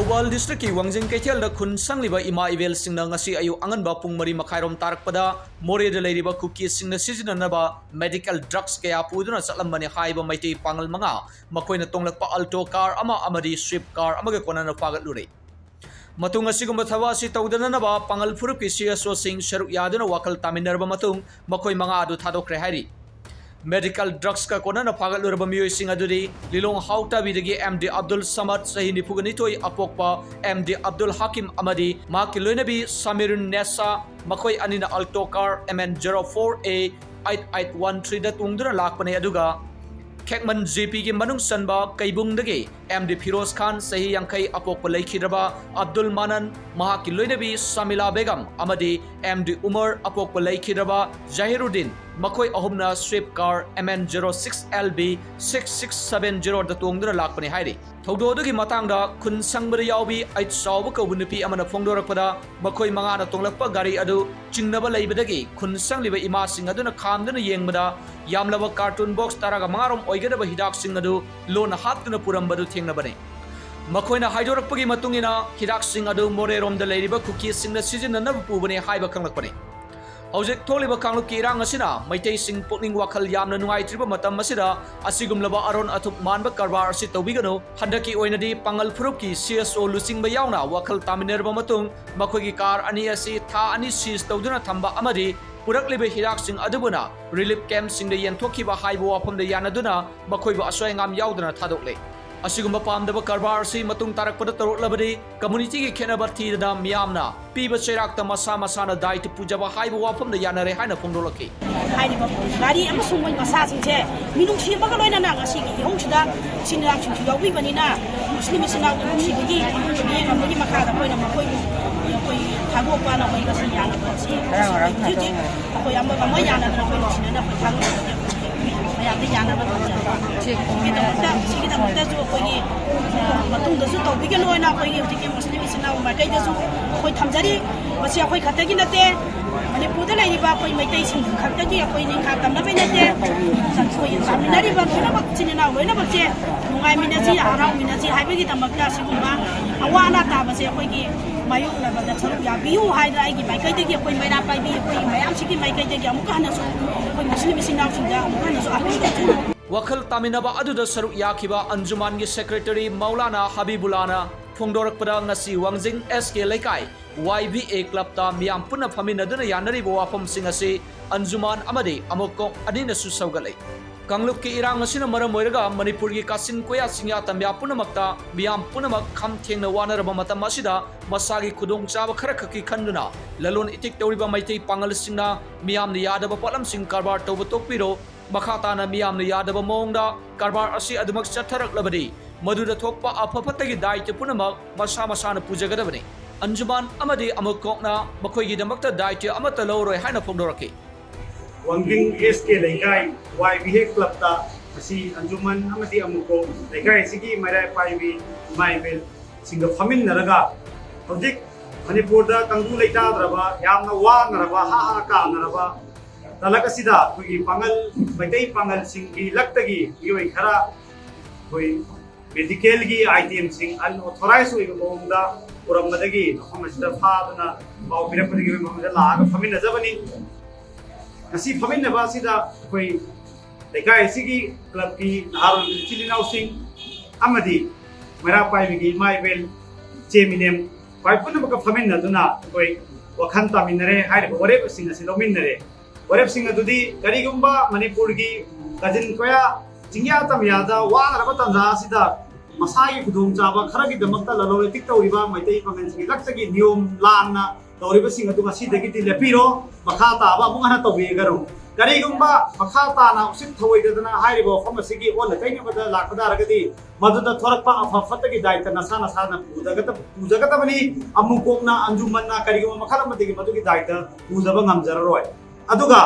Thobal District ki Wangjing Kaitel da khun sangliba ima ivel singna ngasi ayu anganba pung mari makhairom tarakpada more da leiriba Kuki singna sizinanaba medical drugs kaya puduna satlamani haiba maiti pangal manga makoina tonglakpa alto car ama amadi swift car amaga konana pagatlure matung asigumba thawa si tawdananaba pangal furup ki CSO sing sharuk yaduna wakal taminarba matung makoi manga adu thadokre hairi medical drugs ka konana pagatluraba miyoi sing aduri lilong hauta bidagi MD Abdul Samad sahi nipuganitoi apokpa MD Abdul Hakim amadi maki loinabi Samirun Nessa makoi anina alto car MN04A 8813 da tungduna lakpane aduga Kekman GP ki manung sanba kaibung dagi MD Firoz Khan sahi yangkai apokpa laikhiraba Abdul Manan mahaki loinabi Samila Begum amadi MD Umar apokpa laikhiraba Zahiruddin makoi ahumna swift car MN06LB 6670 da tongduna lakpani hairi thodo dagi matangda khun sangbada yaubi ait sawba kaubunupi amana phongdorakpada makoi manga na tonglakpa gari adu chingnaba leibadagi khun sangliba ima sing aduna khamduna yengmada yamlaba cartoon box taraga mangarom oigadaba hidak sing adu lona hatuna Puramba du thengnabane makoina haidorakpagi matungina hidak sing adu morerom da leiriba Kuki singna sizinanaba pubane haiba kanglakpane Hojek tholiba kanglup ki irang asina maitai sing pokning wakhal yamna nungaitriba matam asida asigumlaba aron athup manba karbar asi tawbigano handaki oinadi pangal furup ki CSO lusingba yauna wakhal taminerba matung makoigi car ani asi tha ani sis tawduna thamba amadi purakliba hirak sing adubuna relief camp sing de yenthokiba haibo wafam de yanaduna makoiba asoi ngam yauduna thadokle asigumba pamdaba karbar si matung tarakpada taroklabadi community ki khenaba thidana miyamna piba chairakta masa masana dait pujaba haiba wafam da yanare haina phongdolaki haiba gari amasung moi masa singse minung siba ka loina na ngasi ki hongsida sinrak chung yawi banina muslim sinau ku sibigi ni ngamani makada koina makoi koi thago pa na koi ka siyana ba si ji koi amma ka moi yana na koi sinana koi thago ayam yana ba kita mata kita mata jo koi matung da su tawbigi loina koi ki muslim sinau ma kai da su koi thamjari masi koi khatagi nate mane puda lai ba koi mai tai sing khatagi koi ning kha tamna be nate san koi saminari ba koi na bak chinna loina ba che nungai minaji arau minaji haibagi tamakta sigumba awana ta ba se koi ki mayuk na ba da charu ya biu hai da ai ki mai kai de ki koi mai na pai bi koi mayam siki mai kai de ki amuka na so koi muslim sinau sinda amuka na so api wakhal taminaba aduda saruk yakiba anjuman gi secretary Maulana Habibulana phongdorakpada ngasi Wangjing SK Laikai YBA club ta miyam punna phaminaduna yanari bo wafam sing ase anjuman amadi amokko adina su saugalai Kanglup ki irang asina maram oiraga Manipur gi kasin koya singya tambya punamakta miyam punamak kham thengna wanaraba matam asida masagi khudong chaba khara khaki khanduna lalon itik tawriba maitai pangal singna miyam ni yadaba palam sing karbar tawba tokpiro makata na miyam ni yadaba mongda karbar asi adumak chatharak labadi maduda thokpa apapatagi daite punamak masa masana pujagadabani anjuman amadi amokokna makoi gi damakta daite amata loroi haina phongdoraki Wangjing SK Laikai YBA club ta asi anjuman amati amuko Laikai sigi marai paibi maibel singa famin naraga object Manipur da kangdu leita draba yamna wa naraba ha ha ka naraba talaga sida kugi pangal maitai pangal singi laktagi yoi khara koi medical gi item sing unauthorized oi bomda Purambadagi namasida phaduna mau pirapadi mamda laga famin najabani Kasi famin na ba sida koi Laikai sigi club ki naharon chilinau sing amadi mera pai bigi maibel cheminem pai puna baka famin na duna koi wakhan taminare haire warep sing asi lominare warep sing adudi kari gumba Manipur gi kajin koya jingya tamyada wa raba tanza sida masai kudong jaba khara gi damakta lalore tik tawriba maitai pangan sing laktagi niom lanna tawriba sing adu ngasi dagi ti lepiro makhata ba mungana tawbi garo karigumba makhata na usit thoi dadana hairibo pharmacy on kaini bada lakada ragadi maduda thorakpa afatagi daita nasa nasa na pujagata bani amukokna anjumanna karigumba makhala madigi madugi daita pujaba ngamjararoi aduga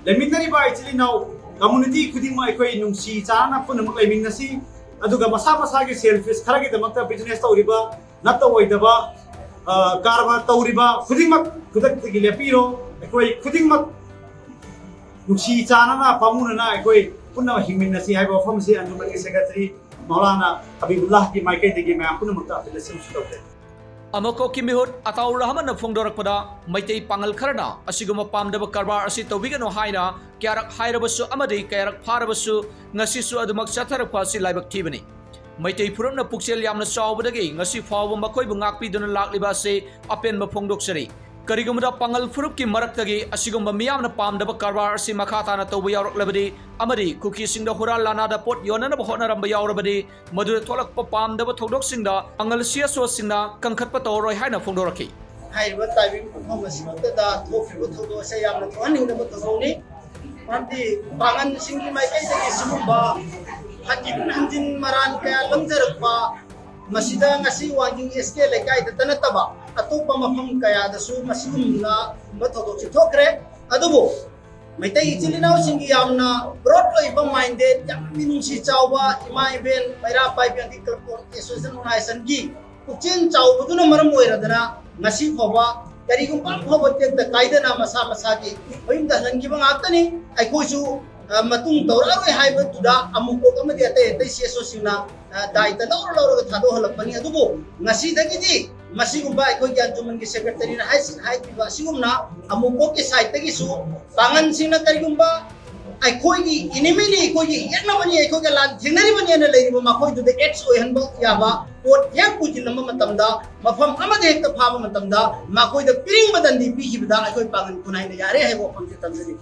leminari ba actually now community khudima ekoi nungsi chana punamak leminasi aduga masa masa gi selfish kharagi damakta business tawriba natta oidaba karma tawriba khudingmak khudakti lepiro ekoi khudingmak nusi chana na pamuna na ekoi punna hingmin nasi haiba pharmacy anjuman secretary Maulana Habibullah ki maikai degi ma apuna mukta affiliation stoke Amako ki mihut ataw rahman na phongdorakpada maitai pangal kharna asiguma pamdaba karbar asi tawbigano haina kyarak hairabasu amadi kyarak pharabasu ngasisu adumak chatharakpa si laibak thibani maitai phuramna puksel yamna chawbadagi ngasi fawba makoi bu ngakpiduna lakliba se apen ma phongdoksari karigumda pangal furup ki maraktagi asigumba miyamna pamdaba karbar asi makhatana tawba yawraklabadi amadi kuki singda hural lanada pot yonana bahona ramba yawrabadi madura tholakpa pamdaba thodok singda pangal siaso singna kangkhatpa tawroi haina phongdoraki haiba tabi phom asmata da thokriba thodo se yamna thani na thoni manti pangan singi mai kai dagi sumba hanjin maran kaya lamjarakpa masida ngasi wanging SK lekai tanataba atopa mafam kaya dasu masigumna mathodok si thokre adubo maitai ichilinaw singi yamna broad loiba minded yam minungsi chawba ima ibel paira paipian di club association organization gi kuchin chawbu duna maram oiradana ngasi khoba karigum pam khoba tek da kaidana masa gi oyim da langi bang atani ai koisu matung tawraroi haiba tuda amuko kamadi ate CSO singna daita lawro thado halapani adubo ngasi dagi di masigumba aikoi gyan juman gi secretary na hai biba sigumna amuko ki site tagi su pangan singna karigumba aikoi gi inimini aikoi gi yanna bani aikoi ga lan thingnari bani na leiriba makoi du de x oi hanba yaba pot hek pujin nama matamda mafam amade hek ta phaba matamda makoi da piring badan di bi hibda aikoi pangan kunai na yare hai bo pamti tamjani